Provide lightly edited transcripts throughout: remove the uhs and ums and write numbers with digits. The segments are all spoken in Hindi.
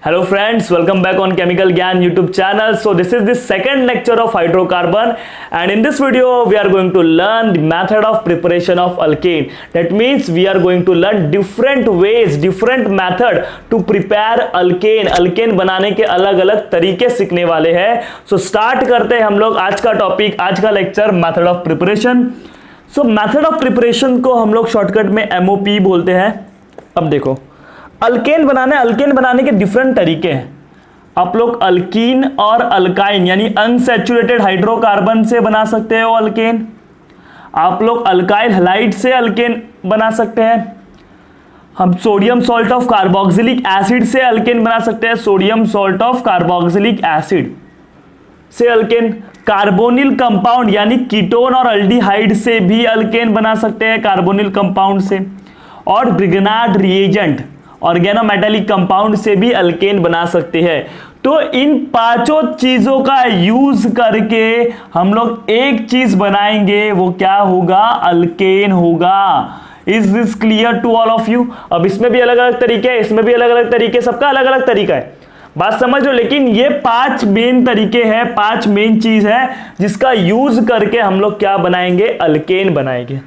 Hello friends, welcome back on Chemical Gyan YouTube channel. So this is the second lecture of hydrocarbon, and in this video we are going to learn the method of preparation of alkane. That means we are going to learn different ways, different method to prepare alkane. alkane बनाने के अलग अलग तरीके सीखने वाले हैं. So start करते हैं हम लोग आज का टॉपिक, आज का lecture method of preparation. So method of preparation को हम लोग शॉर्टकट में MOP बोलते हैं. अब देखो, अल्केन बनाने के डिफरेंट तरीके हैं. आप लोग अल्कीन और अल्काइन यानी अनसैचुरेटेड हाइड्रोकार्बन से बना सकते हो अल्केन. आप लोग अल्काइल हैलाइड से अल्केन बना सकते हैं. हम sodium salt of carboxylic acid से अल्केन बना सकते हैं. Sodium salt of carboxylic acid से अल्केन. कार्बोनिल कंपाउंड यानी कीटोन और अल्डिहाइड से भी अल्केन बना सकते हैं, कार्बोनिल कंपाउंड से. और ग्रिग्नार्ड रिएजेंट ऑर्गेनोमेटेलिक कंपाउंड से भी अल्केन बना सकते हैं. तो इन पांचों चीजों का यूज करके हम लोग एक चीज बनाएंगे, वो क्या होगा? अल्केन होगा. Is this clear to all of you? अब इसमें भी अलग अलग तरीके हैं, इसमें भी अलग अलग तरीके, सबका अलग अलग तरीका है, बात समझ लो. लेकिन ये 5 मेन तरीके हैं, 5 मेन चीज है जिसका यूज करके हम लोग क्या बनाएंगे? अल्केन बनाएंगे.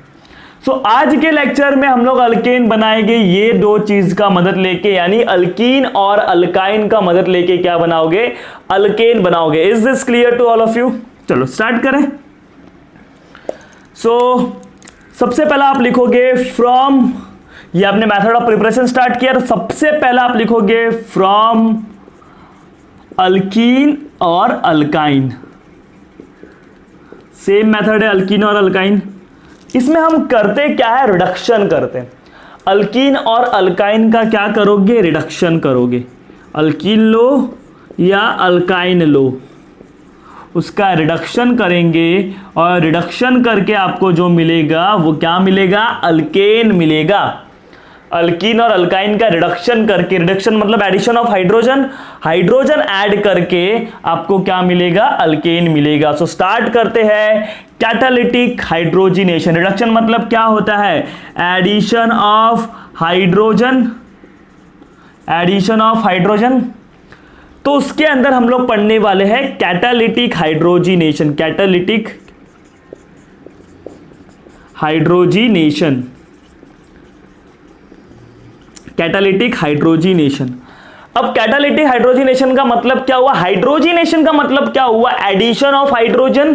सो आज के लेक्चर में हम लोग अल्केन बनाएंगे ये 2 चीज का मदद लेके, यानी अल्कीन और अल्काइन का मदद लेके क्या बनाओगे? अल्केन बनाओगे. Is this clear to all of you? चलो स्टार्ट करें. सो सबसे पहला आप लिखोगे फ्रॉम, ये आपने मेथड ऑफ प्रिपरेशन स्टार्ट किया, तो सबसे पहला आप लिखोगे फ्रॉम अल्कीन और अल्काइन. सेम मेथड है अल्कीन और अल्काइन. इसमें हम करते क्या है? रिडक्शन करते हैं. अल्कीन और अल्काइन का क्या करोगे? रिडक्शन करोगे. अल्कीन लो या अल्काइन लो, उसका रिडक्शन करेंगे और रिडक्शन करके आपको जो मिलेगा वो क्या मिलेगा? अल्केन मिलेगा. अल्कीन और अल्काइन का रिडक्शन करके, रिडक्शन मतलब addition of hydrogen, hydrogen add करके आपको क्या मिलेगा? अल्केन मिलेगा. सो स्टार्ट करते हैं कैटालिटिक हाइड्रोजिनेशन. रिडक्शन मतलब क्या होता है? Addition of hydrogen, addition of hydrogen. तो उसके अंदर हम लोग पढ़ने वाले हैं catalytic hydrogenation. Catalytic hydrogenation, catalytic hydrogenation. अब कैटालिटिक हाइड्रोजिनेशन का मतलब क्या हुआ? हाइड्रोजिनेशन का मतलब क्या हुआ? Addition of hydrogen.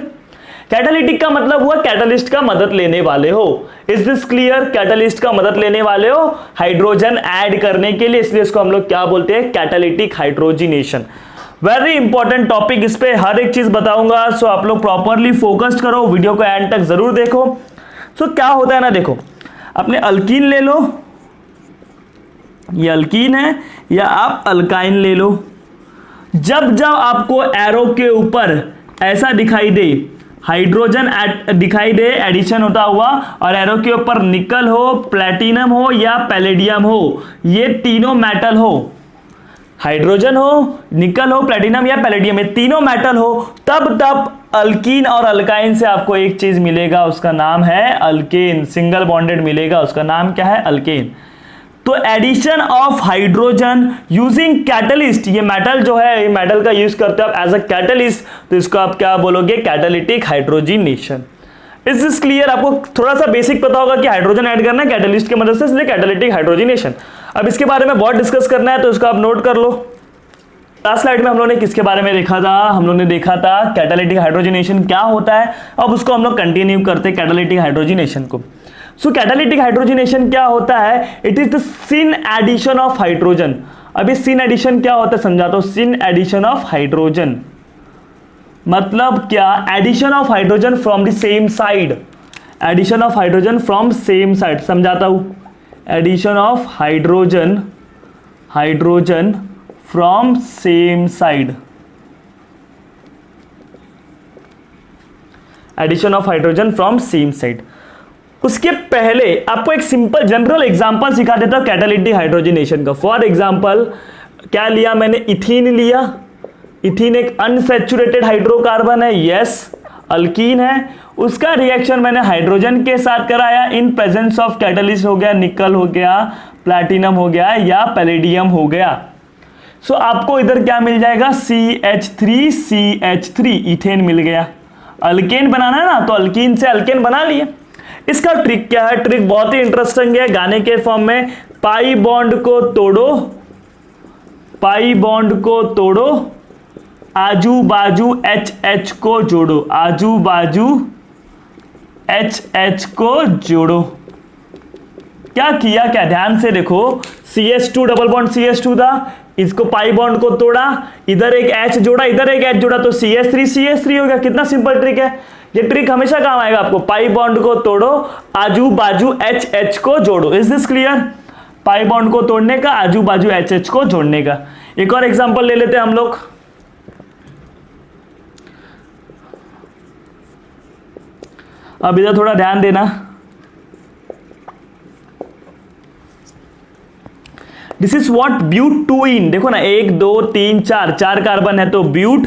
कैटालिटिक का मतलब हुआ कैटलिस्ट का मदद लेने वाले हो. Is this clear? कैटलिस्ट का मदद लेने वाले हो हाइड्रोजन ऐड करने के लिए, इसलिए इसको हम लोग क्या बोलते हैं? Catalytic hydrogenation. Very important topic, इस पे हर एक चीज बताऊंगा. सो आप लोग प्रॉपरली फोकस्ड करो, वीडियो को एंड तक जरूर देखो. सो क्या होता है ना, देखो अपने अल्कीन ले लो, ये अल्कीन है, या आप अल्काइन ले लो. जब जब आपको एरो के ऊपर ऐसा दिखाई दे, हाइड्रोजन दिखाई दे एडिशन होता हुआ, और एरो के ऊपर निकल हो, प्लैटिनम हो या पैलेडियम हो, ये तीनों मेटल हो, हाइड्रोजन हो, निकल हो, प्लैटिनम या पैलेडियम, ये तीनों मेटल हो, तब तब अल्कीन और अल्काइन से आपको एक चीज मिलेगा, उसका नाम है अल्केन. सिंगल बॉन्डेड मिलेगा, उसका नाम क्या है? अल्केन. तो addition of hydrogen using catalyst, ये मेटल जो है, ये मेटल का यूज करते हैं आप एज अ कैटलिस्ट, तो इसको आप क्या बोलोगे? Catalytic hydrogenation. Is this clear? आपको थोड़ा सा बेसिक पता होगा कि हाइड्रोजन ऐड करना है कैटलिस्ट की मदद से, इसलिए कैटालिटिक हाइड्रोजिनेशन. अब इसके बारे में बहुत डिस्कस करना है, तो इसको आप नोट कर लो. लास्ट स्लाइड में हम लोगों ने किसके बारे में देखा था? हम लोगों ने देखा था कैटालिटिक हाइड्रोजिनेशन क्या होता है. अब उसको हम लोग कंटिन्यू करते हैं कैटालिटिक हाइड्रोजिनेशन को. सो कैटालिटिक हाइड्रोजिनेशन क्या होता है? It is the syn addition of hydrogen. अभी सिन एडिशन क्या होता है समझाता हूं. सिन एडिशन ऑफ हाइड्रोजन मतलब क्या? Addition of hydrogen from the same side. Addition of hydrogen from same side समझाता हूं. Addition of hydrogen, hydrogen from same side. Addition of hydrogen from same side. उसके पहले आपको एक सिंपल जनरल एग्जांपल सिखा देता हूं कैटालिटिक हाइड्रोजिनेशन का. फॉर एग्जांपल क्या लिया मैंने? इथीन लिया. इथीन एक अनसैचुरेटेड हाइड्रोकार्बन है, यस, अल्कीन है. उसका रिएक्शन मैंने हाइड्रोजन के साथ कराया इन प्रेजेंस ऑफ कैटलिस्ट. हो गया निकल, हो गया प्लैटिनम, हो गया या पैलेडियम हो गया. सो आपको इधर क्या मिल जाएगा, CH3CH3 इथेन मिल गया। अल्केन बनाना है ना, तो अल्कीन से अल्केन बना लिए। इसका ट्रिक क्या है, ट्रिक बहुत ही इंटरेस्टिंग है, गाने के फॉर्म में, पाई बॉन्ड को तोड़ो, पाई बॉन्ड को तोड़ो, आजू बाजू HH को जोड़ो, आजू बाजू HH को जोड़ो। क्या किया, क्या ध्यान से देखो, CH2 डबल बॉन्ड CH2 था, इसको पाई बॉन्ड को तोड़ा, इधर एक H जोड़ा, इधर एक H जोड़ा, तो CH3 हो गया। कितना सिंपल ट्रिक है, ये ट्रिक हमेशा काम आएगा आपको। पाई बॉन्ड को तोड़ो, आजू बाजू HH को जोड़ो। Is this clear? Pi bond को तोड़ने का, आजू बाजू HH को जोड़ने का। एक और एग्जांपल ले लेते हैं हम लोग। अब इधर थोड़ा ध्यान देना, दिस इज व्हाट ब्यूट 2इन। देखो ना, 1 2 3 4 4 कार्बन है तो ब्यूट,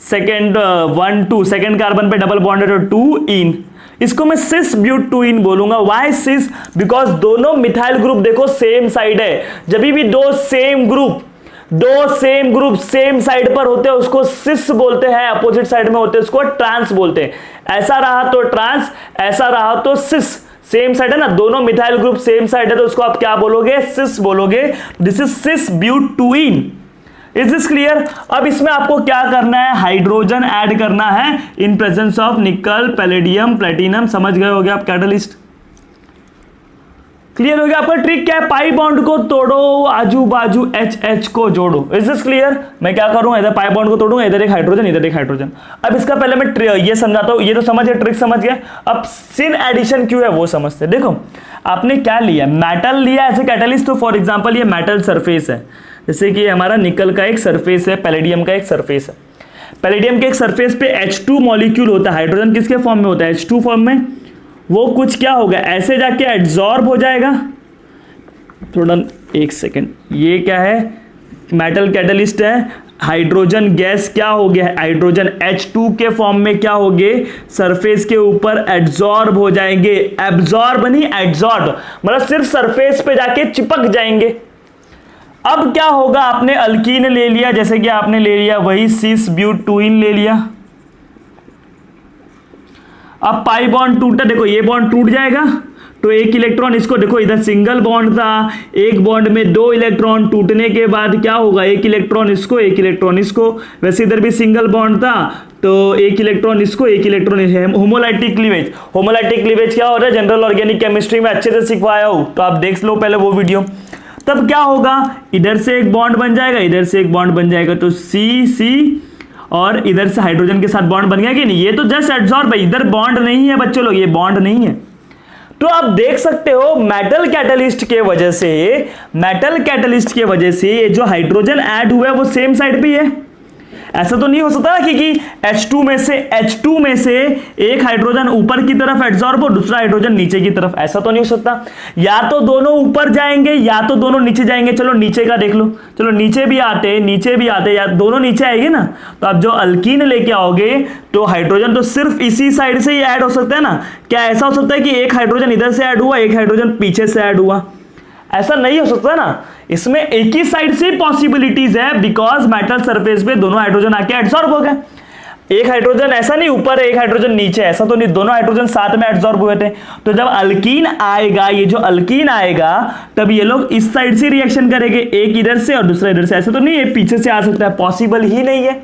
सेकेंड 1 2 सेकेंड कार्बन पे डबल बॉन्ड है तो 2 इन। इसको मैं सिस ब्यूट 2इन बोलूंगा। Why cis? बिकॉज दोनों मिथाइल ग्रुप देखो सेम साइड है। जब भी दो सेम ग्रुप सेम साइड पर होते हैं उसको सिस बोलते हैं, अपोजिट साइड में होते हैं उसको ट्रांस बोलते हैं। ऐसा रहा तो ट्रांस, ऐसा रहा तो सिस। सेम साइड है ना, दोनों मिथाइल ग्रुप सेम साइड है तो उसको आप क्या बोलोगे, सिस बोलोगे। दिस इज सिस ब्यूट 2इन। Is this clear? अब इसमें आपको क्या करना है, हाइड्रोजन ऐड करना है इन प्रेजेंस ऑफ निकल, पैलेडियम, प्लेटिनम। समझ गए होगे आप कैटलिस्ट? क्लियर हो गया? आपका ट्रिक क्या है, पाई बॉन्ड को तोड़ो, आजू बाजू HH को जोड़ो। Is this clear? मैं क्या करूंगा, इधर पाई बॉन्ड को तोड़ूंगा, इधर एक हाइड्रोजन, इधर एक हाइड्रोजन। अब इसका पहले मैं ये समझाता हूं, ये तो समझ गया, ट्रिक समझ गया। अब सिन एडिशन क्यों है वो समझते हैं। देखो आपने क्या लिया, मेटल लिया एज ए कैटलिस्ट। तो फॉर एग्जाम्पल ये मेटल सरफेस है, जैसे कि हमारा निकल का एक सरफेस है, पैलेडियम का एक सरफेस है। पैलेडियम के एक सरफेस पे H2 मॉलिक्यूल होता है, हाइड्रोजन किसके फॉर्म में होता है, H2 फॉर्म में। वो कुछ क्या होगा, ऐसे जाके एड्सॉर्ब हो जाएगा। थोड़ा एक सेकेंड, ये क्या है, मेटल कैटलिस्ट है। हाइड्रोजन गैस क्या हो गया, हाइड्रोजन H2 के फॉर्म में क्या हो गए, सरफेस के ऊपर एड्सॉर्ब हो जाएंगे। एब्सॉर्ब नहीं, एड्सॉर्ब मतलब सिर्फ सरफेस पे जाके चिपक जाएंगे। अब क्या होगा, आपने अल्कीन ले लिया, जैसे कि आपने ले लिया वही सिस ब्यूट 2इन ले लिया। अब पाई बॉन्ड टूटा, देखो ये बॉन्ड टूट जाएगा तो एक इलेक्ट्रॉन, इसको देखो इधर सिंगल बॉन्ड था, एक बॉन्ड में 2 इलेक्ट्रॉन, टूटने के बाद क्या होगा, एक इलेक्ट्रॉन इसको, एक इलेक्ट्रॉन इसको। वैसे इधर भी सिंगल बॉन्ड था तो एक इलेक्ट्रॉन इसको, एक electron. Homolytic cleavage, homolytic cleavage क्या हो रहा है, जनरल ऑर्गेनिक केमिस्ट्री में अच्छे से सिखवाया हो तो आप देख लो पहले वो वीडियो। तब क्या होगा, इधर से एक बॉन्ड बन जाएगा, इधर से एक बॉन्ड बन जाएगा, तो C और इधर से हाइड्रोजन के साथ बॉन्ड बन गया कि नहीं। ये तो जस्ट एड्सॉर्ब है, इधर बॉन्ड नहीं है बच्चों लोग, ये बॉन्ड नहीं है। तो आप देख सकते हो मेटल कैटलिस्ट के वजह से ये जो हाइड्रोजन ऐड हुआ है वो सेम साइड पे है। ऐसा तो नहीं हो सकता ना कि H2 में से एक हाइड्रोजन ऊपर की तरफ एड्सॉर्ब हो, दूसरा हाइड्रोजन नीचे की तरफ। ऐसा तो नहीं हो सकता, या तो दोनों ऊपर जाएंगे या तो दोनों नीचे जाएंगे। चलो नीचे का देख लो, चलो नीचे भी आते या दोनों नीचे आएंगे ना। तो आप जो अल्कीन लेके आओगे तो हाइड्रोजन तो सिर्फ इसी साइड से ही ऐड हो सकता है ना। क्या ऐसा हो सकता है कि एक हाइड्रोजन इधर से ऐड हुआ, एक हाइड्रोजन पीछे से ऐड हुआ? ऐसा नहीं हो सकता ना। इसमें एक ही साइड से पॉसिबिलिटीज है, बिकॉज मेटल सरफेस पे दोनों हाइड्रोजन आके एड्सॉर्ब हो गए। एक हाइड्रोजन ऐसा नहीं ऊपर है, एक हाइड्रोजन नीचे, ऐसा तो नहीं, दोनों हाइड्रोजन साथ में एड्सॉर्ब हुए थे। तो जब अल्कीन आएगा, ये जो अल्कीन आएगा, तब ये लोग इस साइड से रिएक्शन करेंगे, एक इधर से और दूसरा इधर से। ऐसा तो नहीं है पीछे से आ सकता है, पॉसिबल ही नहीं है।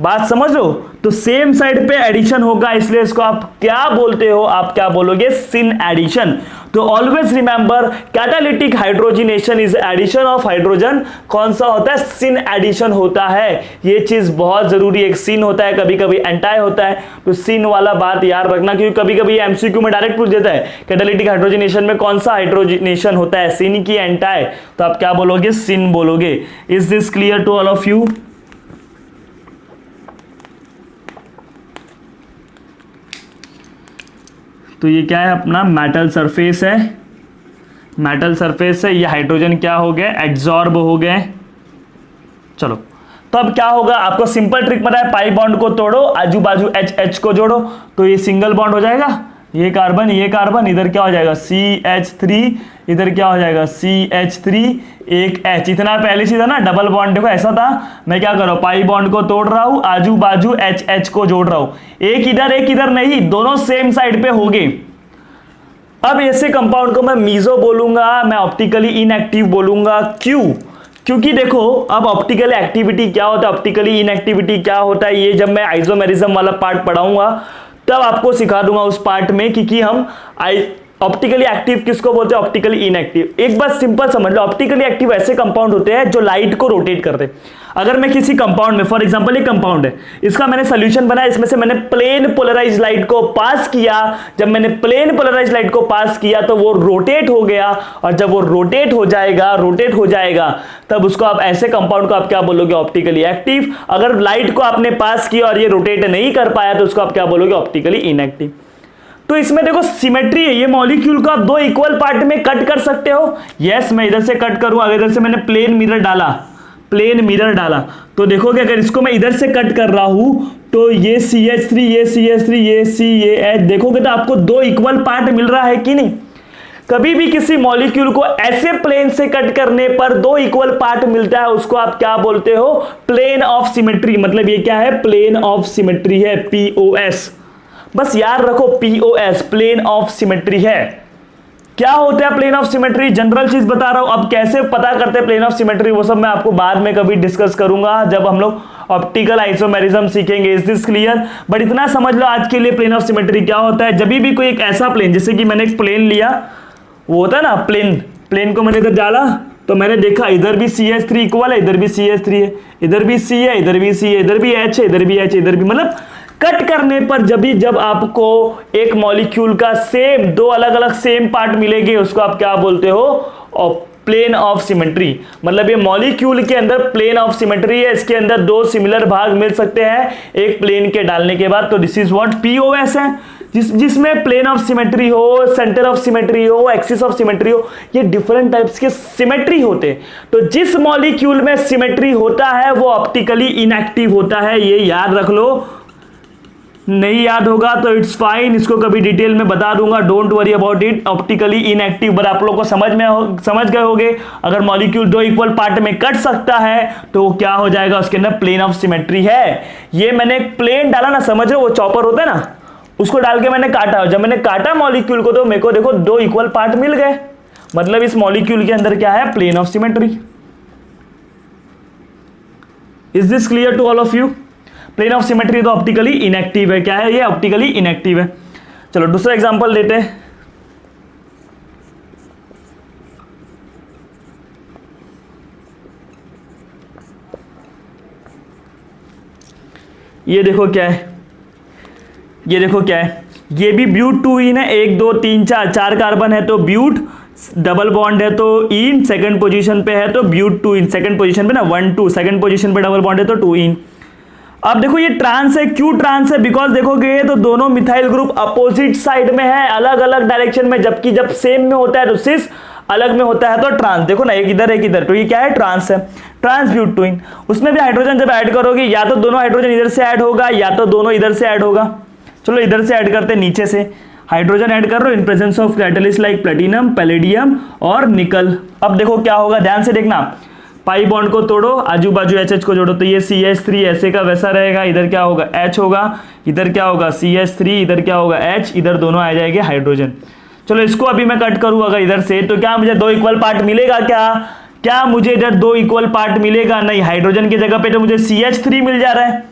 बात समझ लो, तो सेम साइड पे एडिशन होगा, इसलिए इसको आप क्या बोलते हो, आप क्या बोलोगे, सिन एडिशन। तो always remember, catalytic hydrogenation is addition of hydrogen. कौन सा होता है, सिन एडिशन होता है। ये चीज बहुत जरूरी है, एक सिन होता है, कभी कभी एंटाई होता है। तो सिन वाला बात याद रखना, क्योंकि कभी कभी एमसीक्यू में डायरेक्ट पूछ देता है कैटालिटिक हाइड्रोजिनेशन में कौन सा हाइड्रोजिनेशन होता है, सिन की एंटाई। तो आप क्या बोलोगे, सिन बोलोगे। Is this clear to all of you? तो ये क्या है, अपना मेटल सरफेस है, मेटल सरफेस है। ये हाइड्रोजन क्या हो गए, एड्सॉर्ब हो गए। चलो, तो अब क्या होगा, आपको सिंपल ट्रिक पता है, पाई बॉन्ड को तोड़ो, आजू बाजू HH को जोड़ो, तो ये सिंगल बॉन्ड हो जाएगा, ये कार्बन, इधर क्या हो जाएगा CH3, इधर क्या हो जाएगा CH3, एक H, इतना पहले से था ना डबल बॉन्ड, देखो ऐसा था, मैं क्या कर रहा हूँ पाई बॉन्ड को तोड़ रहा हूँ, आजू बाजू H को जोड़ रहा हूँ, एक इधर नहीं, दोनों सेम साइड पे हो गए। अब ऐसे कंपाउंड को मैं मीजो बोलूंगा, मैं ऑप्टिकली इनएक्टिव बोलूंगा। क्यों? क्योंकि देखो अब ऑप्टिकल एक्टिविटी क्या होता है, ऑप्टिकली इनएक्टिविटी क्या होता है, ये जब मैं आइसोमेरिज्म वाला पार्ट पढ़ाऊंगा तब आपको सिखा दूंगा उस पार्ट में कि हम ऑप्टिकली एक्टिव किसको बोलते हैं, ऑप्टिकली इनएक्टिव। एक बात सिंपल समझ लो, ऑप्टिकली एक्टिव ऐसे कंपाउंड होते हैं जो लाइट को रोटेट करते हैं। अगर मैं किसी कंपाउंड में, फॉर एग्जांपल ये कंपाउंड है, इसका मैंने सोल्यूशन बनाया, इसमें से मैंने प्लेन पोलराइज लाइट को पास किया, जब मैंने प्लेन पोलराइज लाइट को पास किया तो वो रोटेट हो गया, और जब वो रोटेट हो जाएगा तब उसको आप ऐसे कंपाउंड को आप क्या बोलोगे, ऑप्टिकली एक्टिव। अगर लाइट को आपने पास किया और ये रोटेट नहीं कर पाया तो उसको आप क्या बोलोगे, ऑप्टिकली इनएक्टिव। तो इसमें देखो सिमेट्री है, ये मॉलिक्यूल को आप दो इक्वल पार्ट में कट कर सकते हो। यस, मैं इधर से कट करूं, अगर इधर से मैंने प्लेन मिरर डाला तो देखोगे अगर इसको मैं इधर से कट कर रहा हूं तो ये CH3, ये CH3, ये C, ये H, देखोगे तो आपको दो इक्वल पार्ट मिल रहा है कि नहीं। कभी भी किसी मॉलिक्यूल को ऐसे प्लेन से कट करने पर दो इक्वल पार्ट मिलता है, उसको आप क्या बोलते हो, प्लेन ऑफ सिमेट्री। मतलब ये क्या है, प्लेन ऑफ सिमेट्री है, POS। बस याद रखो POS, प्लेन ऑफ सिमेट्री है। क्या होता है प्लेन ऑफ सिमेट्री, जनरल चीज बता रहा हूं। अब कैसे पता करते हैं प्लेन ऑफ सिमेट्री, वो सब मैं आपको बाद में कभी डिस्कस करूंगा जब हम लोग ऑप्टिकल आइसोमेरिज्म सीखेंगे। Is this clear? बट इतना समझ लो आज के लिए प्लेन ऑफ सिमेट्री क्या होता है। जब भी कोई एक ऐसा प्लेन, जैसे कि मैंने एक प्लेन लिया, वो होता है ना प्लेन को मैंने इधर डाला तो मैंने देखा इधर भी CH3 इक्वल है, इधर भी CH3 है, इधर भी C है, इधर भी C है, इधर भी H है, इधर भी H है, इधर भी, मतलब कट करने पर जब आपको एक मॉलिक्यूल का सेम दो अलग अलग सेम पार्ट मिलेंगे उसको आप क्या बोलते हो, प्लेन ऑफ सिमेट्री। मतलब ये मॉलिक्यूल के अंदर प्लेन ऑफ सिमेट्री है, इसके अंदर दो सिमिलर भाग मिल सकते हैं एक प्लेन के डालने के बाद। तो दिस इज व्हाट POS है, जिसमें प्लेन ऑफ सिमेट्री हो, सेंटर ऑफ सिमेट्री हो, एक्सिस ऑफ सिमेट्री हो, ये डिफरेंट टाइप्स के सिमेट्री होते हैं। तो जिस मॉलिक्यूल में सिमेट्री होता है वो ऑप्टिकली इनएक्टिव होता है, ये याद रख लो। नहीं याद होगा तो इट्स फाइन, इसको कभी डिटेल में बता दूंगा, don't worry about it. Optically inactive, but आप लोग को समझ गए होंगे, अगर मॉलिक्यूल दो इक्वल पार्ट में कट सकता है तो वो क्या हो जाएगा, उसके अंदर प्लेन ऑफ सिमेट्री है। ये मैंने एक प्लेन डाला ना, समझ रहे हो, वो चॉपर होता है ना, उसको डाल के मैंने काटा, जब मैंने काटा मॉलिक्यूल को तो मेरे को देखो दो इक्वल पार्ट मिल गए, मतलब इस मॉलिक्यूल के अंदर क्या है, plane of symmetry. Is this clear to all of you? Plane of symmetry तो ऑप्टिकली इनएक्टिव है। क्या है ये, ऑप्टिकली इनएक्टिव है। चलो दूसरा एग्जांपल लेते हैं। ये देखो क्या है, ये देखो क्या है, ये भी ब्यूट 2 इन है, 1 2 3 4 कार्बन है तो ब्यूट, डबल बॉन्ड है तो इन, सेकंड पोजीशन पे है तो ब्यूट 2 इन, सेकंड पोजीशन पे ना 1 2, सेकंड पोजीशन पे डबल बॉन्ड है तो 2 इन। अब देखो ये ट्रांस है, क्यों ट्रांस है, बिकॉज देखोगे तो दोनों मिथाइल ग्रुप अपोजिट साइड में है, अलग अलग डायरेक्शन में, जबकि जब सेम में होता है तो सिस, अलग में होता है तो ट्रांस। देखो ना एक इधर, तो ये क्या है, ट्रांस है, ट्रांस ब्यूट 2 इन। उसमें भी हाइड्रोजन जब ऐड करोगे या तो दोनों हाइड्रोजन इधर से ऐड होगा या तो दोनों इधर से ऐड होगा। चलो इधर से ऐड करते हैं, नीचे से हाइड्रोजन ऐड कर रहे हो in presence of catalyst like platinum, palladium और निकल। अब देखो क्या होगा, ध्यान से देखना, पाई बॉन्ड को तोड़ो, आजू बाजू HH को जोड़ो, तो ये CH3 ऐसे का वैसा रहेगा, इधर क्या होगा H होगा, इधर क्या होगा CH3, इधर क्या होगा H, इधर दोनों आ जाएंगे हाइड्रोजन। चलो इसको अभी मैं कट करूँ अगर इधर से, तो क्या मुझे दो इक्वल पार्ट मिलेगा, क्या मुझे इधर दो इक्वल पार्ट मिलेगा? नहीं, हाइड्रोजन की जगह पे तो मुझे CH3 मिल जा रहा है।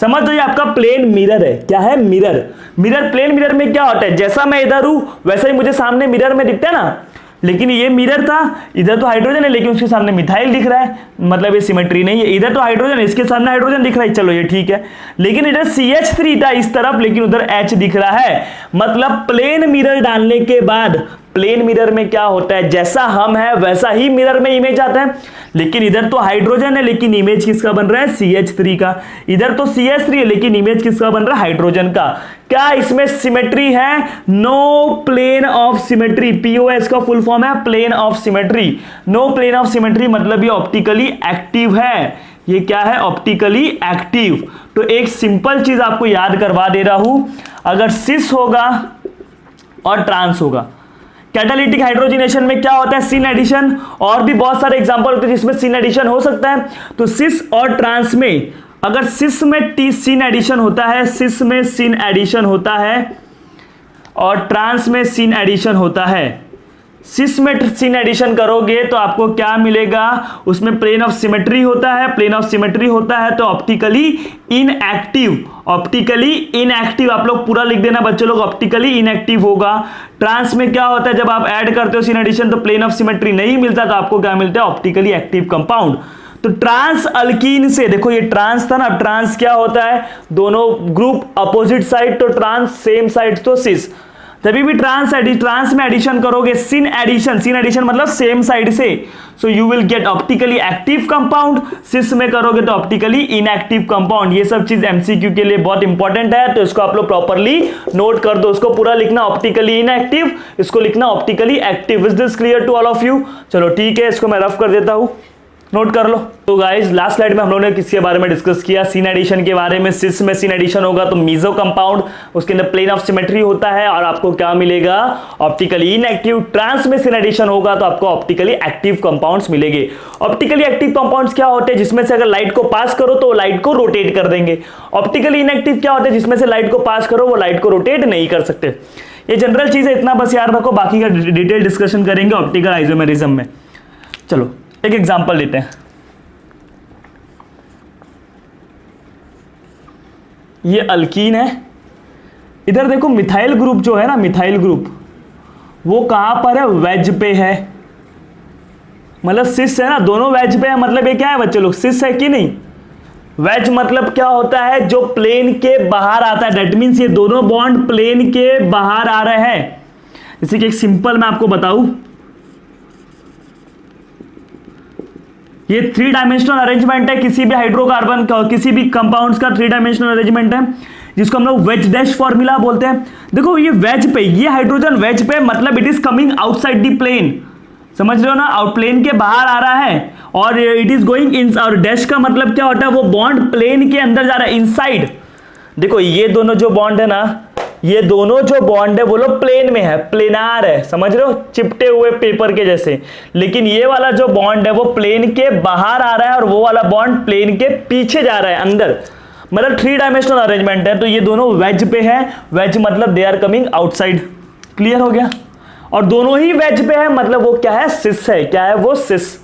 समझ लो ये आपका प्लेन मिरर है। क्या है, मिरर। प्लेन मिरर में क्या होता है, जैसा मैं इधर हूं वैसा ही मुझे सामने मिरर में दिखता है ना, लेकिन ये मिरर था, इधर तो हाइड्रोजन है लेकिन उसके सामने मिथाइल दिख रहा है, मतलब ये सिमेट्री नहीं है। इधर तो हाइड्रोजन है, इसके सामने हाइड्रोजन दिख रहा है, चलो ये ठीक है, लेकिन इधर CH3 था इस तरफ, लेकिन उधर H दिख रहा है। मतलब प्लेन मिरर डालने के बाद प्लेन मिरर में क्या होता है, जैसा हम है वैसा ही मिरर में इमेज आता है, लेकिन इधर तो हाइड्रोजन है लेकिन इमेज किसका बन रहा है, CH3 का। इधर तो CH3 है लेकिन इमेज किसका बन रहा है, हाइड्रोजन का। क्या इसमें सिमेट्री है? No plane of symmetry. POS का फुल फॉर्म है plane of symmetry. No plane of symmetry मतलब ये ऑप्टिकली एक्टिव है। ये क्या है, ऑप्टिकली एक्टिव। तो एक सिंपल चीज आपको याद करवा दे रहा हूं, अगर सिस होगा और ट्रांस होगा। कैटालिटिक हाइड्रोजनेशन में क्या होता है, सिन एडिशन, और भी बहुत सारे एग्जांपल होते हैं जिसमें सिन एडिशन हो सकता है। तो सिस और ट्रांस में, अगर सिस में सिन एडिशन होता है, सिस में सिन एडिशन होता है और ट्रांस में सिन एडिशन होता है, सिस में सिन एडिशन करोगे तो आपको क्या मिलेगा, उसमें प्लेन ऑफ सिमेट्री होता है, प्लेन ऑफ सिमेट्री होता है तो ऑप्टिकली इनएक्टिव, ऑप्टिकली इनएक्टिव, आप लोग पूरा लिख देना बच्चे लोग, ऑप्टिकली इनएक्टिव होगा। ट्रांस में क्या होता है, जब आप ऐड करते हो सिन एडिशन तो प्लेन ऑफ सिमेट्री नहीं मिलता, तो आपको क्या मिलता है, ऑप्टिकली एक्टिव कंपाउंड। तो ट्रांस अल्कीन से, देखो ये ट्रांस था ना, ट्रांस क्या होता है, दोनों ग्रुप अपोजिट साइड, तो ट्रांस सेम साइड तो सिस। जब भी ट्रांस में एडिशन करोगे, सिन एडिशन मतलब सेम साइड से, so you will get optically active compound. Cis में करोगे तो ऑप्टिकली इनएक्टिव कंपाउंड। ये सब चीज एमसीक्यू के लिए बहुत इंपॉर्टेंट है, तो इसको आप लोग प्रॉपर्ली नोट कर दो। उसको पूरा लिखना ऑप्टिकली इनएक्टिव, इसको लिखना optically active. Is this clear to all of you? चलो ठीक है, इसको मैं रफ कर देता हूं, नोट कर लो। तो गाइस लास्ट स्लाइड में हम लोगों ने किसके बारे में डिस्कस किया, सिन एडिशन के बारे में। सिस में सिन एडिशन होगा तो मीजो कंपाउंड, उसके अंदर प्लेन ऑफ सिमेट्री होता है और आपको क्या मिलेगा, ऑप्टिकली इनएक्टिव। ट्रांस में सिन एडिशन होगा तो आपको ऑप्टिकली एक्टिव कंपाउंड्स मिलेंगे। ऑप्टिकली एक्टिव कंपाउंड्स क्या होते हैं, जिसमें से अगर लाइट को पास करो तो लाइट को रोटेट कर देंगे। ऑप्टिकली इनएक्टिव क्या होते हैं, जिसमें से लाइट को पास करो वो लाइट को रोटेट नहीं कर सकते। ये जनरल चीज है, इतना बस याद रखो, बाकी का डिटेल डिस्कशन करेंगे ऑप्टिकल आइसोमेरिज्म में। चलो एक एग्जांपल लेते हैं। ये अल्कीन है, इधर देखो मिथाइल ग्रुप जो है ना, मिथाइल ग्रुप वो कहां पर है, वेज पे है, मतलब सिस है ना, दोनों वेज पे है। मतलब ये क्या है बच्चे लोग, सिस है कि नहीं? वेज मतलब क्या होता है, जो प्लेन के बाहर आता है, दैट मीन्स ये दोनों बॉन्ड प्लेन के बाहर आ रहे हैं। जैसे कि एक सिंपल मैं आपको बताऊं, ये 3 डायमेंशनल अरेंजमेंट है किसी भी हाइड्रोकार्बन का, किसी भी कंपाउंड्स का 3 डायमेंशनल अरेंजमेंट है, जिसको हम लोग वेज डैश फॉर्मूला बोलते हैं। देखो ये वेज पे, ये हाइड्रोजन वेज पे, मतलब it is coming outside the plane, समझ रहे हो ना, आउट प्लेन के बाहर आ रहा है, और इट इज गोइंग इन, और डैश का मतलब क्या होता है, वो बॉन्ड प्लेन के अंदर जा रहा है, इनसाइड। देखो ये दोनों जो बॉन्ड है ना, ये दोनों जो बॉन्ड है वो लोग प्लेन में है, प्लेनार है, समझ रहे हो, चिपटे हुए पेपर के जैसे। लेकिन ये वाला जो बॉन्ड है वो प्लेन के बाहर आ रहा है और वो वाला बॉन्ड प्लेन के पीछे जा रहा है अंदर, मतलब 3 डायमेंशनल अरेंजमेंट है। तो ये दोनों वेज पे है, वेज मतलब they are coming outside. Clear हो गया? और दोनों ही वेज पे है, मतलब वो क्या है, सिस है। क्या है वो, सिस।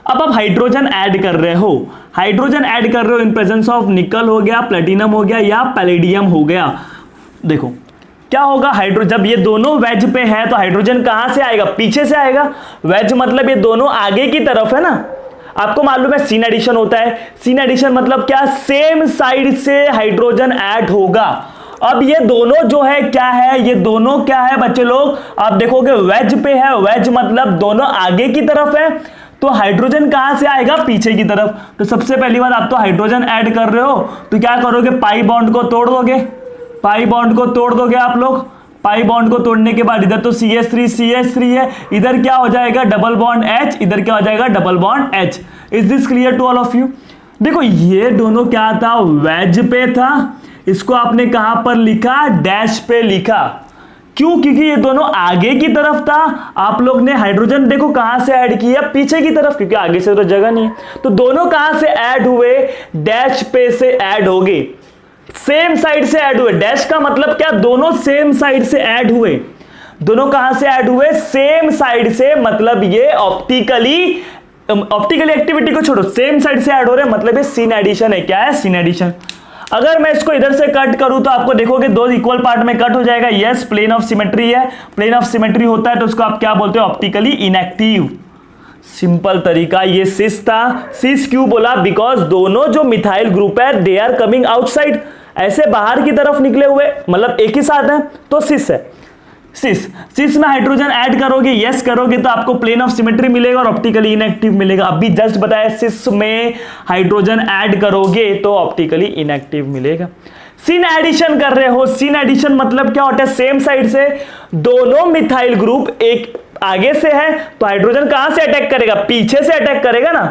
अब आप हाइड्रोजन ऐड कर रहे हो, हाइड्रोजन ऐड कर रहे हो इन प्रेजेंस ऑफ निकल हो गया, प्लेटिनम हो गया या पैलेडियम हो गया। देखो क्या होगा, जब ये दोनों वेज पे है तो हाइड्रोजन कहां से आएगा, पीछे से आएगा। वेज मतलब ये दोनों आगे की तरफ है ना, आपको मालूम है सिन एडिशन होता है। सिन एडिशन मतलब क्या, सेम साइड से हाइड्रोजन ऐड होगा। अब ये दोनों जो है क्या है, ये दोनों क्या है बच्चे लोग, आप देखोगे वेज पे है, वेज मतलब दोनों आगे की तरफ है, तो हाइड्रोजन कहां से आएगा, पीछे की तरफ। तो सबसे पहली बात, आप तो हाइड्रोजन ऐड कर रहे हो तो क्या करोगे, पाई बॉन्ड को तोड़ दोगे, पाई बॉन्ड को तोड़ दोगे आप लोग। पाई बॉन्ड को तोड़ने के बाद इधर तो CH3 है, इधर क्या हो जाएगा, डबल बॉन्ड H, इधर क्या हो जाएगा, double bond H। Is this clear to all of you? देखो ये दोनों क्या था, वेज पे था, इसको आपने कहां पर लिखा, डैश पे लिखा। क्यों? क्योंकि ये दोनों आगे की तरफ था। आप लोग ने हाइड्रोजन देखो कहां से ऐड किया, पीछे की तरफ, क्योंकि आगे से तो जगह नहीं है। तो दोनों कहां से ऐड हुए, डैश पे से ऐड हो गए, सेम साइड से ऐड हुए। डैश का मतलब क्या, दोनों सेम साइड से ऐड हुए। दोनों कहां से ऐड हुए, सेम साइड से, मतलब ये ऑप्टिकली एक्टिविटी को छोड़ो, सेम साइड से ऐड हो रहे हैं, मतलब ये सिन एडिशन है। क्या है, सिन एडिशन। अगर मैं इसको इधर से कट करूं तो आपको देखोगे 2 इक्वल पार्ट में कट हो जाएगा। यस, प्लेन ऑफ सिमेट्री है, प्लेन ऑफ सिमेट्री होता है तो उसको आप क्या बोलते हो, ऑप्टिकली इनएक्टिव। सिंपल तरीका। ये सिस था। सिस क्यों बोला, बिकॉज दोनों जो मिथाइल ग्रुप है दे आर कमिंग आउटसाइड, ऐसे बाहर की तरफ निकले हुए, मतलब एक ही साथ है, तो सिस है। सिस में हाइड्रोजन ऐड करोगे, यस करोगे तो आपको प्लेन ऑफ सिमेट्री मिलेगा और ऑप्टिकली इनएक्टिव मिलेगा। अभी जस्ट बताया, सिस में हाइड्रोजन ऐड करोगे तो ऑप्टिकली इनएक्टिव मिलेगा। सिन एडिशन कर रहे हो, सिन एडिशन मतलब क्या होता है, सेम साइड से दोनों मिथाइल ग्रुप एक आगे से है तो हाइड्रोजन कहां से अटैक करेगा, पीछे से अटैक करेगा ना।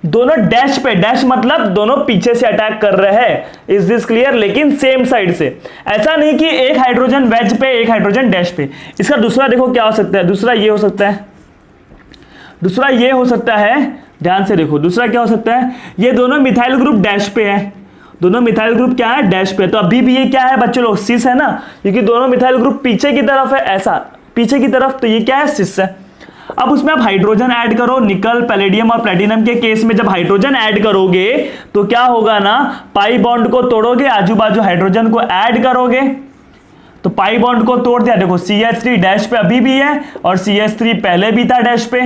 दोनों डैश पे, डैश मतलब दोनों पीछे से अटैक कर रहे हैं। Is this clear? लेकिन सेम साइड से, ऐसा नहीं कि एक हाइड्रोजन वेज पे एक हाइड्रोजन डैश पे। इसका दूसरा देखो क्या हो सकता है, दूसरा ये हो सकता है, दूसरा ये हो सकता है, ध्यान से देखो दूसरा क्या हो सकता है, ये दोनों मिथाइल ग्रुप डैश पे है, दोनों मिथाइल ग्रुप क्या है, डैश पे। तो अभी भी ये क्या है बच्चों लोग, सिस है ना, क्योंकि दोनों मिथाइल ग्रुप पीछे की तरफ है, ऐसा पीछे की तरफ, तो ये क्या है, सिस है। अब उसमें आप हाइड्रोजन ऐड करो, निकल, पैलेडियम और प्लैटिनम के केस में जब हाइड्रोजन ऐड करोगे तो क्या होगा ना, पाई बॉन्ड को तोड़ोगे, आजू बाजू हाइड्रोजन को ऐड करोगे, तो पाई बॉन्ड को तोड़ दिया, देखो CH3 डैश पे अभी भी है और CH3 पहले भी था डैश पे,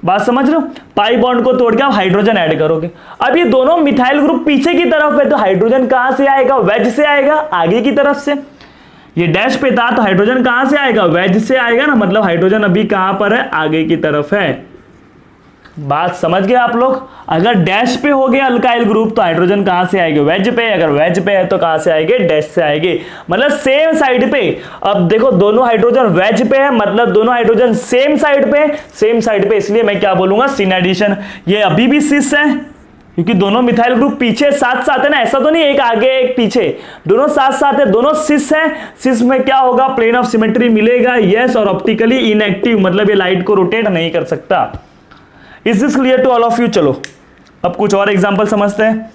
बात समझ रहे हो। पाई बॉन्ड को तोड़ के आप हाइड्रोजन ऐड करोगे। अब ये दोनों मिथाइल ग्रुप पीछे की तरफ है, तो हाइड्रोजन कहां से आएगा, वेज से आएगा, आगे की तरफ से। ये डैश पे था तो हाइड्रोजन कहां से आएगा, वेज से आएगा ना, मतलब हाइड्रोजन अभी कहां पर है, आगे की तरफ है। बात समझ गए आप लोग। अगर डैश पे हो गया अल्काइल ग्रुप तो हाइड्रोजन कहां से आएंगे, वेज पे, अगर वेज पे है तो कहां से आएंगे, डैश से आएंगे, मतलब सेम साइड पे। अब देखो दोनों हाइड्रोजन वेज पे है, मतलब दोनों हाइड्रोजन सेम साइड पे, सेम साइड पे, इसलिए मैं क्या बोलूंगा, सिन एडिशन। ये अभी भी सिस है क्योंकि दोनों मिथाइल ग्रुप पीछे साथ साथ है ना, ऐसा तो नहीं एक आगे एक पीछे, दोनों साथ साथ है, दोनों सिस है। सिस में क्या होगा, प्लेन ऑफ सिमेट्री मिलेगा, यस, और ऑप्टिकली इनएक्टिव, मतलब ये लाइट को रोटेट नहीं कर सकता। Is this clear to all of you? चलो अब कुछ और एग्जांपल समझते हैं।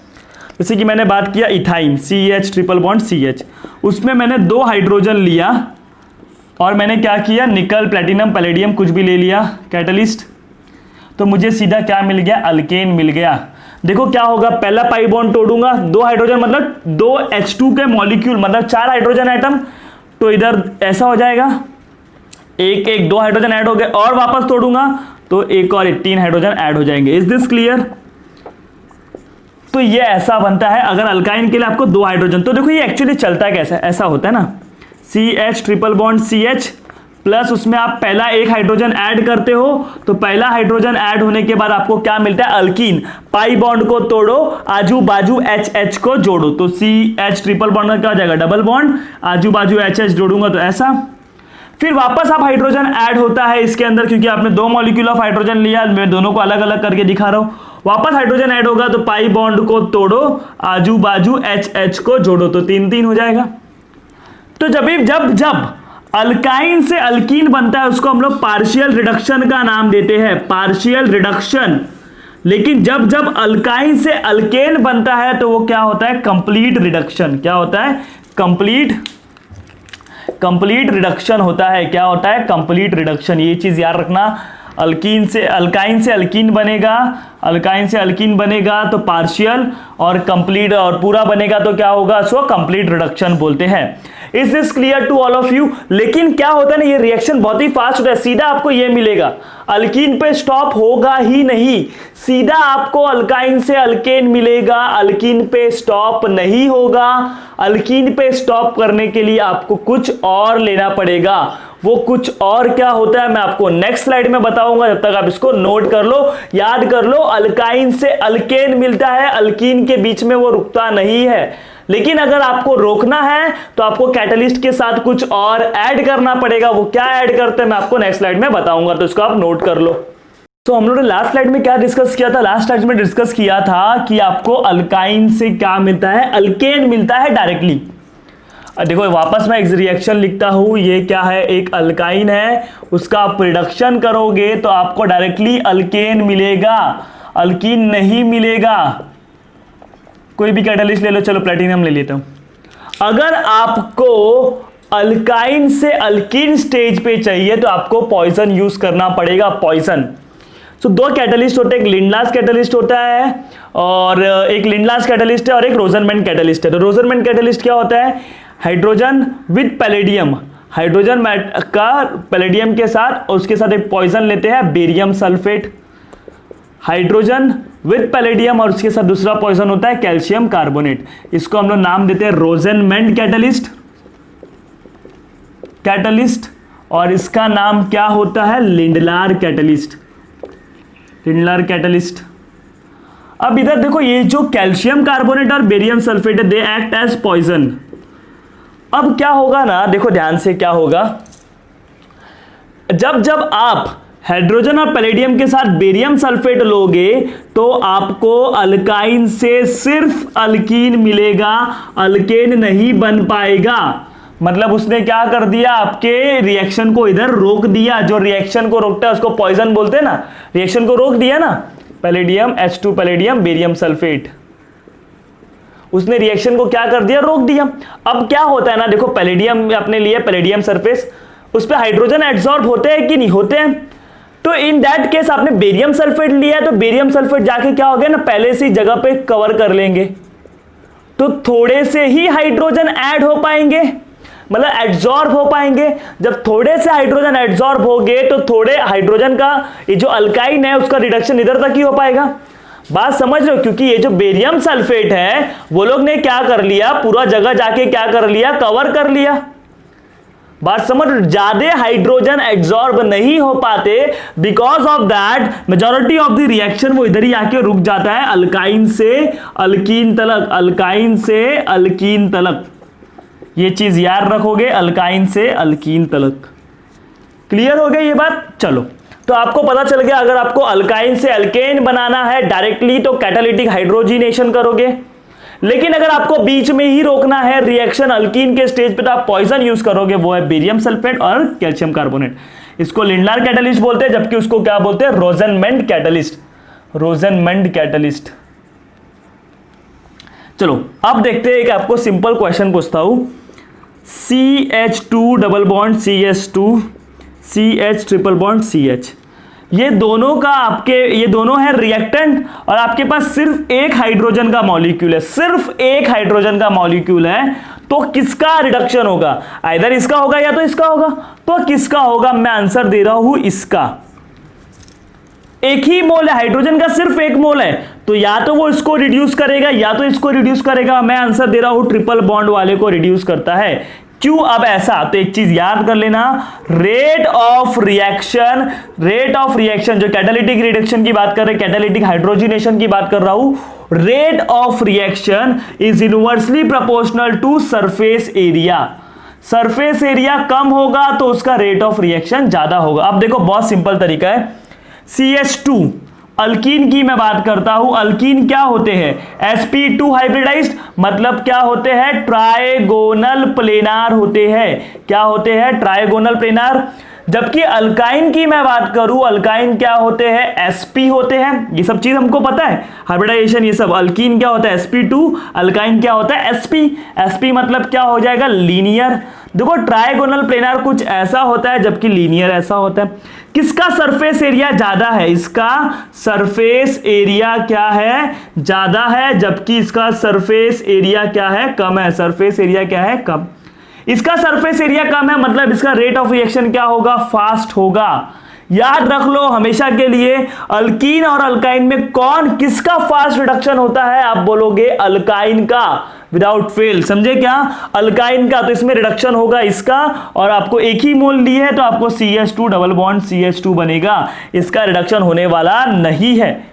जैसे कि मैंने बात किया ethyne, CH triple bond CH, उसमें मैंने 2 हाइड्रोजन लिया और मैंने क्या किया, निकल, प्लैटिनम, पैलेडियम कुछ भी ले लिया कैटलिस्ट, तो मुझे सीधा क्या मिल गया, अल्केन मिल गया। देखो क्या होगा, पहला पाई बॉन्ड तोड़ूंगा, 2 हाइड्रोजन मतलब 2 H2 के मॉलिक्यूल, मतलब 4 हाइड्रोजन एटम, तो इधर ऐसा हो जाएगा, एक एक 2 हाइड्रोजन ऐड हो गए, और वापस तोड़ूंगा तो एक और 3 हाइड्रोजन ऐड हो जाएंगे। Is this clear? तो ये ऐसा बनता है। अगर अल्काइन के लिए आपको 2 हाइड्रोजन, तो देखो ये एक्चुअली चलता है कैसे, ऐसा होता है ना, CH triple bond CH plus उसमें आप पहला एक हाइड्रोजन ऐड करते हो, तो पहला हाइड्रोजन ऐड होने के बाद आपको क्या मिलता है, अल्कीन। पाई बॉन्ड को तोड़ो, आजू बाजू HH को जोड़ो, तो CH ट्रिपल बॉन्ड का क्या हो जाएगा, डबल बॉन्ड, आजू बाजू HH जोड़ूंगा तो ऐसा। फिर वापस आप हाइड्रोजन ऐड होता है इसके अंदर, क्योंकि आपने 2 मॉलिक्यूल ऑफ हाइड्रोजन लिया, मैं दोनों को अलग अलग करके दिखा रहा हूं। वापस हाइड्रोजन ऐड होगा तो पाई बॉन्ड को तोड़ो, आजू बाजू HH को जोड़ो, तो 3-3 हो जाएगा। तो जब अल्काइन से अल्कीन बनता है उसको हम लोग पार्शियल रिडक्शन का नाम देते हैं, पार्शियल रिडक्शन। लेकिन जब अल्काइन से अल्केन बनता है तो वो क्या होता है, कंप्लीट रिडक्शन। क्या होता है, कंप्लीट रिडक्शन होता है। क्या होता है, कंप्लीट रिडक्शन। ये चीज याद रखना, अल्काइन से अल्कीन बनेगा, अल्काइन से अल्कीन बनेगा तो पार्शियल, और कंप्लीट और पूरा बनेगा तो क्या होगा, सो कंप्लीट रिडक्शन बोलते हैं। Is this clear to all of you? लेकिन क्या होता है ना, ये रिएक्शन बहुत ही फास्ट होता है, सीधा आपको ये मिलेगा, अल्कीन पे स्टॉप होगा ही नहीं, सीधा आपको अल्काइन से अल्केन मिलेगा, अल्कीन पे स्टॉप नहीं होगा। अल्कीन पे स्टॉप करने के लिए आपको कुछ और लेना पड़ेगा। वो कुछ और क्या होता है मैं आपको नेक्स्ट स्लाइड में बताऊंगा, जब तक आप इसको नोट कर लो, याद कर लो। अल्काइन से अल्केन मिलता है, अल्कीन के बीच में वो रुकता नहीं है। लेकिन अगर आपको रोकना है तो आपको कैटलिस्ट के साथ कुछ और ऐड करना पड़ेगा। वो क्या ऐड करते हैं मैं आपको नेक्स्ट स्लाइड में बताऊंगा, तो इसको आप नोट कर लो। तो हम लोगों ने लास्ट स्लाइड में क्या डिस्कस किया था, लास्ट स्लाइड में डिस्कस किया था कि आपको अल्काइन से क्या मिलता है, अल्केन मिलता है डायरेक्टली। देखो वापस मैं एक रिएक्शन लिखता हूं, ये क्या है, एक अल्काइन है, उसका आप रिडक्शन करोगे तो आपको डायरेक्टली अल्केन मिलेगा, अल्कीन नहीं मिलेगा। कोई भी कैटलिस्ट ले लो, चलो प्लैटिनम ले लेता हूं। अगर आपको अल्काइन से अल्कीन स्टेज पे चाहिए तो आपको पॉइजन यूज करना पड़ेगा, पॉइजन। तो 2 कैटलिस्ट होते हैं, एक लिंडलास कैटलिस्ट होता है और एक लिंडलास कैटलिस्ट है और एक रोजनमैन कैटलिस्ट है। तो रोजनमैन कैटलिस्ट क्या होता है, हाइड्रोजन विद पैलेडियम, हाइड्रोजन का पैलेडियम के साथ, और उसके साथ एक पॉइजन लेते हैं barium sulphate, hydrogen with palladium, और उसके साथ दूसरा पॉइजन होता है कैल्शियम कार्बोनेट। इसको हम लोग नाम देते हैं रोजनमैन कैटलिस्ट, और इसका नाम क्या होता है, लिंडलार कैटलिस्ट, लिंडलार कैटलिस्ट। अब इधर देखो, ये जो कैल्शियम कार्बोनेट और बेरियम सल्फेट है, दे एक्ट एज पॉइजन। अब क्या होगा ना, देखो ध्यान से क्या होगा, जब आप हाइड्रोजन और पैलेडियम के साथ बेरियम सल्फेट लोगे तो आपको अल्काइन से सिर्फ अल्कीन मिलेगा, अल्केन नहीं बन पाएगा। मतलब उसने क्या कर दिया, आपके रिएक्शन को इधर रोक दिया। जो रिएक्शन को रोकता है उसको पॉइजन बोलते हैं ना, रिएक्शन को रोक दिया ना। Palladium H2 palladium barium sulphate, उसने रिएक्शन को क्या कर दिया, रोक दिया। अब क्या होता है ना, देखो पैलेडियम अपने लिए पैलेडियम सरफेस, उस पर हाइड्रोजन एड्सॉर्ब होते हैं कि नहीं होते हैं। तो इन दैट केस आपने बेरियम सल्फेट लिया है तो बेरियम सल्फेट जाके क्या हो गया ना, पहले से जगह पे कवर कर लेंगे, तो थोड़े से ही हाइड्रोजन ऐड हो पाएंगे, मतलब एड्सॉर्ब हो पाएंगे। जब थोड़े से हाइड्रोजन एड्सॉर्ब हो गए तो थोड़े हाइड्रोजन का ये जो अल्काइन है उसका रिडक्शन इधर तक ही हो पाएगा। बात समझ रहे हो, क्योंकि ये जो बेरियम सल्फेट है वो लोग ने क्या कर लिया, पूरा जगह जाके क्या कर लिया, कवर कर लिया। बात समझ, ज्यादा हाइड्रोजन एब्जॉर्ब नहीं हो पाते, because of that majority of the reaction वो इधर ही आके रुक जाता है, अल्काइन से अल्कीन तलक, अल्काइन से अल्कीन तलक। ये चीज याद रखोगे, अल्काइन से अल्कीन तलक। क्लियर हो गया ये बात? चलो, तो आपको पता चल गया, अगर आपको अल्काइन से अल्केन बनाना है डायरेक्टली तो कैटालिटिक हाइड्रोजिनेशन करोगे, लेकिन अगर आपको बीच में ही रोकना है रिएक्शन अल्कीन के स्टेज पे तो आप पॉइजन यूज करोगे, वो है बेरियम सल्फेट और कैल्शियम कार्बोनेट। इसको लिंडलार कैटलिस्ट बोलते हैं, जबकि उसको क्या बोलते हैं, रोजेनमेंड कैटलिस्ट, रोजेनमेंड कैटलिस्ट। चलो अब देखते हैं, एक आपको सिंपल क्वेश्चन पूछता हूं। CH2 double bond CH2 CH triple bond CH, ये दोनों का आपके, ये दोनों है रिएक्टेंट और आपके पास सिर्फ एक हाइड्रोजन का मॉलिक्यूल है, सिर्फ एक हाइड्रोजन का मॉलिक्यूल है, तो किसका रिडक्शन होगा? आइदर इसका होगा या तो इसका होगा। तो किसका होगा? मैं आंसर दे रहा हूं इसका। एक ही मोल है, हाइड्रोजन का सिर्फ एक मोल है, तो या तो वो इसको रिड्यूस करेगा या तो इसको रिड्यूस करेगा। मैं आंसर दे रहा हूं ट्रिपल बॉन्ड वाले को रिड्यूस करता है। क्यों? अब ऐसा, तो एक चीज याद कर लेना, rate of reaction, rate of reaction, जो कैटालिटिक रिडक्शन की बात कर रहे हैं, कैटालिटिक हाइड्रोजिनेशन की बात कर रहा हूं, rate of reaction is inversely proportional to surface area. Surface area कम होगा तो उसका रेट ऑफ रिएक्शन ज्यादा होगा। अब देखो बहुत सिंपल तरीका है, CH2 अल्कीन की मैं बात करता हूं, अल्कीन क्या होते हैं? sp2 हाइब्रिडाइज्ड, मतलब क्या होते हैं? ट्राइगोनल प्लेनार होते हैं। क्या होते हैं? Trigonal planar. जबकि अल्काइन की मैं बात करूं, अल्काइन क्या होते हैं? sp होते हैं। ये सब चीज हमको पता है, हाइब्रिडाइजेशन ये सब। अल्कीन क्या होता है? sp2, अल्काइन क्या होता है? sp। sp मतलब क्या हो जाएगा? लीनियर। देखो ट्राइगोनल प्लेनार कुछ ऐसा होता है, जबकि लीनियर ऐसा होता है। किसका सरफेस एरिया ज्यादा है? इसका सरफेस एरिया क्या है? ज्यादा है, जबकि इसका सरफेस एरिया क्या है? कम है। सरफेस एरिया क्या है? कम। इसका सरफेस एरिया कम है, मतलब इसका रेट ऑफ रिएक्शन क्या होगा? फास्ट होगा। याद रख लो हमेशा के लिए, अल्कीन और अल्काइन में कौन, किसका फास्ट रिडक्शन होता है? आप बोलोगे अल्काइन का, विदाउट फेल। समझे क्या? अल्काइन का, तो इसमें रिडक्शन होगा इसका, और आपको एक ही मोल लिए है तो आपको CH2 डबल बॉन्ड CH2 बनेगा, इसका रिडक्शन होने वाला नहीं है।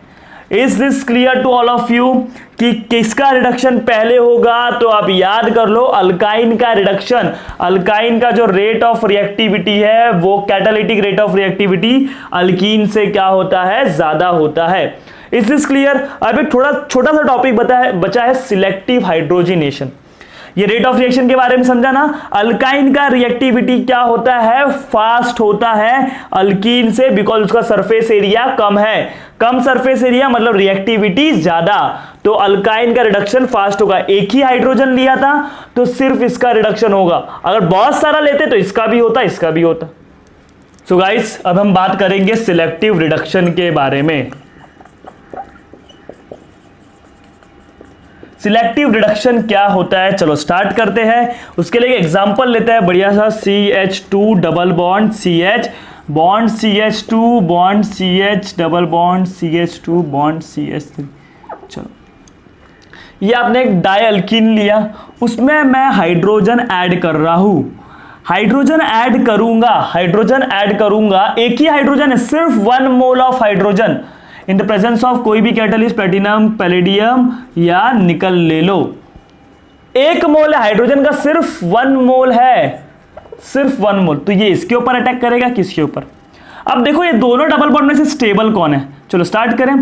Is this clear to all of you कि किसका रिडक्शन पहले होगा? तो आप याद कर लो, अल्काइन का रिडक्शन, अल्काइन का जो रेट ऑफ रिएक्टिविटी है वो catalytic rate of reactivity alkene से क्या होता है? ज्यादा होता है। Is this clear? अब एक थोड़ा छोटा सा टॉपिक बचा है सिलेक्टिव हाइड्रोजिनेशन। ये रेट ऑफ रिएक्शन के बारे में समझा ना। अल्काइन का रिएक्टिविटी क्या होता है? फास्ट होता है अल्कीन से, बिकॉज उसका सरफेस एरिया कम है। कम सरफेस एरिया मतलब रिएक्टिविटी ज्यादा, तो अल्काइन का रिडक्शन फास्ट होगा। एक ही हाइड्रोजन लिया था तो सिर्फ इसका रिडक्शन होगा, अगर बहुत सारा लेते तो इसका भी होता, इसका भी होता। सो गाइस, अब हम बात करेंगे सिलेक्टिव रिडक्शन के बारे में। सिलेक्टिव रिडक्शन क्या होता है, चलो स्टार्ट करते हैं। उसके लिए एग्जांपल लेते हैं बढ़िया सा, CH2 double bond CH bond CH2 bond CH double bond CH2 bond CH3। चलो, ये आपने एक डायल्कीन लिया, उसमें मैं हाइड्रोजन ऐड कर रहा हूं, हाइड्रोजन ऐड करूंगा, एक ही हाइड्रोजन है, सिर्फ 1 mole of hydrogen in the presence of कोई भी कैटलिस्ट, प्लेटिनम, पैलेडियम या निकल ले लो। 1 मोल है हाइड्रोजन का, सिर्फ 1 मोल है, सिर्फ 1 मोल। तो ये इसके ऊपर अटैक करेगा, किसके ऊपर? अब देखो ये दोनों डबल बॉन्ड में से स्टेबल कौन है, चलो स्टार्ट करें।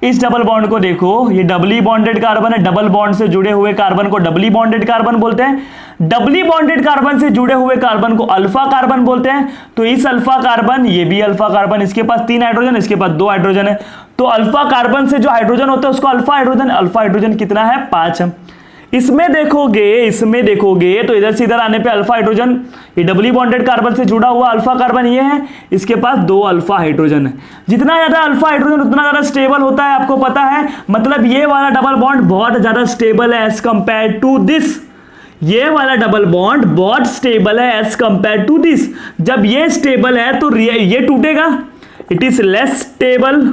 इस डबल बॉन्ड को देखो, ये डबली बॉन्डेड कार्बन है, डबल बॉन्ड से जुड़े हुए कार्बन को डबली बॉन्डेड कार्बन बोलते हैं। डबली बॉन्डेड कार्बन से जुड़े हुए कार्बन को अल्फा कार्बन बोलते हैं। तो इस अल्फा कार्बन, ये भी अल्फा कार्बन, इसके पास 3 हाइड्रोजन, इसके पास 2 हाइड्रोजन है। तो अल्फा कार्बन से जो हाइड्रोजन होता है उसको अल्फा हाइड्रोजन, अल्फा हाइड्रोजन कितना है 5 है। इसमें देखोगे तो इधर से इधर आने पे अल्फा हाइड्रोजन, ये डबली बॉन्डेड कार्बन से जुड़ा हुआ अल्फा कार्बन ये है, इसके पास 2 अल्फा हाइड्रोजन है। जितना ज्यादा अल्फा हाइड्रोजन उतना ज्यादा स्टेबल होता है, आपको पता है। मतलब ये वाला डबल बॉन्ड बहुत ज्यादा स्टेबल है एज कंपेयर टू दिस। ये वाला डबल बॉन्ड बहुत स्टेबल है एज कंपेयर टू दिस। जब ये स्टेबल है तो ये टूटेगा, इट इज लेस स्टेबल।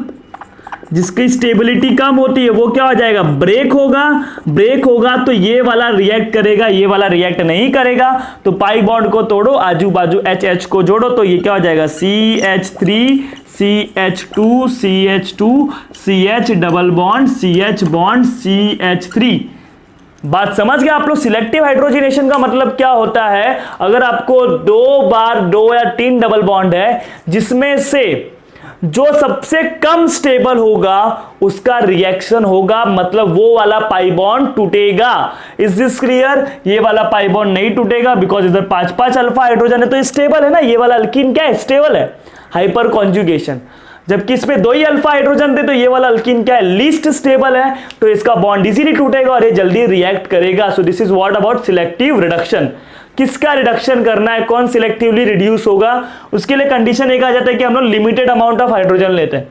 जिसकी स्टेबिलिटी कम होती है वो क्या हो जाएगा, ब्रेक होगा तो ये वाला रिएक्ट करेगा, ये वाला रिएक्ट नहीं करेगा। तो पाई बॉन्ड को तोड़ो, आजू बाजू HH को जोड़ो, तो ये क्या हो जाएगा CH3 CH2 CH2 CH double bond CH bond CH3। बात समझ गए आप लोग। सिलेक्टिव हाइड्रोजनेशन का मतलब क्या होता है, अगर आपको 2 या 3 डबल बॉन्ड है जिसमें से जो सबसे कम स्टेबल होगा उसका रिएक्शन होगा, मतलब वो वाला पाई बॉन्ड टूटेगा। Is this clear? ये वाला पाई बॉन्ड नहीं टूटेगा बिकॉज इधर 5 अल्फा हाइड्रोजन है, तो स्टेबल है ना। ये वाला अल्कीन क्या है, स्टेबल है, हाइपर कॉन्जुगेशन। जबकि इसमें 2 ही अल्फा हाइड्रोजन थे तो ये वाला अल्कीन क्या है, लीस्ट स्टेबल है, तो इसका बॉन्ड इजीली टूटेगा और ये जल्दी रिएक्ट करेगा। So this is what about selective reduction. किसका रिडक्शन करना है, कौन सिलेक्टिवली रिड्यूस होगा, उसके लिए कंडीशन एक आ जाता है कि हम लोग लिमिटेड अमाउंट ऑफ हाइड्रोजन लेते हैं।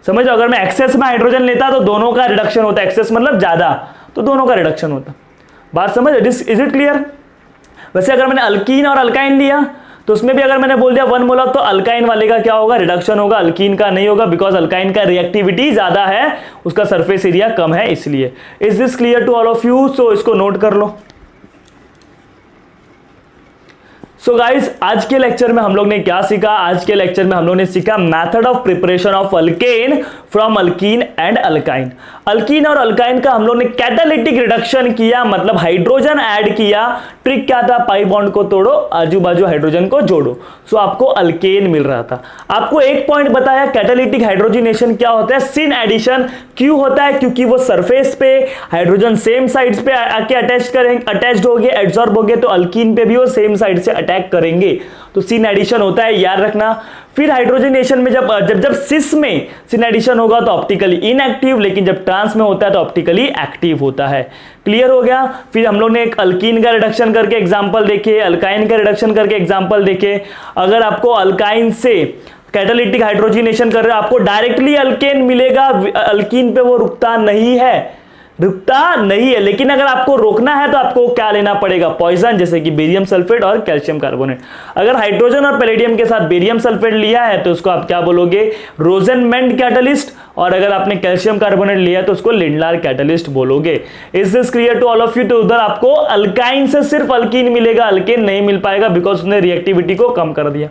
समझ, अगर मैं एक्सेस में हाइड्रोजन लेता तो दोनों का रिडक्शन होता है, एक्सेस मतलब ज्यादा, तो दोनों का रिडक्शन होता। बात समझ, इज इट क्लियर? वैसे अगर मैंने अल्कीन और अल्काइन लिया तो उसमें भी अगर मैंने बोल दिया 1 मोलर, तो अल्काइन वाले का क्या होगा, रिडक्शन होगा, अल्कीन का नहीं होगा, बिकॉज अल्काइन का रिएक्टिविटी ज्यादा है, उसका सरफेस एरिया कम है इसलिए। Is this clear to all of you? So इसको नोट कर लो। सो गाइस, आज के लेक्चर में हम लोग ने क्या सीखा, आज के लेक्चर में हम लोग ने सीखा method of preparation of alkane from alkyne and alkyne. Alkyne और अल्काइन का हम लोग ने कैटालिटिक रिडक्शन किया, मतलब हाइड्रोजन ऐड किया। ट्रिक क्या था, पाई बॉन्ड को तोड़ो, आजू बाजू हाइड्रोजन को जोड़ो, सो आपको अल्केन मिल रहा था। आपको एक पॉइंट बताया, कैटालिटिक हाइड्रोजनेशन क्या होता है, सिन एडिशन क्यों होता है, क्योंकि वो सरफेस पे हाइड्रोजन सेम साइड्स पे आके अटैच्ड हो गए, एब्जॉर्ब हो गए, तो अल्कीन पे भी वो सेम साइड से अटैक करेंगे, तो सिन एडिशन होता है, याद रखना। फिर हाइड्रोजनेशन में जब सिस में सिन एडिशन होगा तो ऑप्टिकली इनएक्टिव, लेकिन जब ट्रांस में होता है तो ऑप्टिकली एक्टिव होता है। क्लियर हो गया? फिर हम लोग ने एक अल्कीन का रिडक्शन करके एग्जांपल देखे, अल्काइन का रिडक्शन करके एग्जांपल देखे। अगर आपको अल्काइन से कैटालिटिक हाइड्रोजनेशन कर रहे हो, आपको डायरेक्टली अल्केन मिलेगा, अल्कीन पे वो रुकता नहीं है, लेकिन अगर आपको रोकना है तो आपको क्या लेना पड़ेगा, पॉइजन, जैसे कि बेरियम सल्फेट और कैल्शियम कार्बोनेट। अगर हाइड्रोजन और पैलेडियम के साथ बेरियम सल्फेट लिया है तो उसको आप क्या बोलोगे, रोजेनमेंड कैटलिस्ट, और अगर आपने कैल्शियम कार्बोनेट लिया तो उसको लिंडलार कैटलिस्ट बोलोगे। Is this clear to all of you? तो उधर आपको अल्काइन से सिर्फ अल्कीन मिलेगा, अल्केन नहीं मिल पाएगा बिकॉज उसने रिएक्टिविटी को कम कर दिया।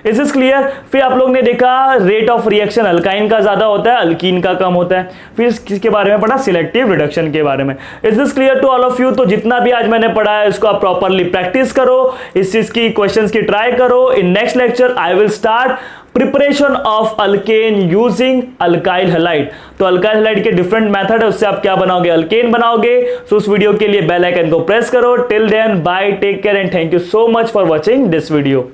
Is this clear? फिर आप लोग ने देखा रेट ऑफ रिएक्शन अल्काइन का ज्यादा होता है, अल्कीन का कम होता है। फिर किसके बारे में पढ़ा, सिलेक्टिव रिडक्शन के बारे में। Is this clear to all of you? तो जितना भी आज मैंने पढ़ा है इसको आप प्रॉपरली प्रैक्टिस करो, इस चीज की क्वेश्चंस की ट्राई करो। In next lecture I will start preparation of alkane using alkyl halide. तो अल्काइल हैलाइड के डिफरेंट मेथड है, उससे आप क्या बनाओगे, अल्केन बनाओगे। सो उस वीडियो के लिए बेल आइकन को प्रेस करो। Till then bye, take care and thank you so much for watching this video.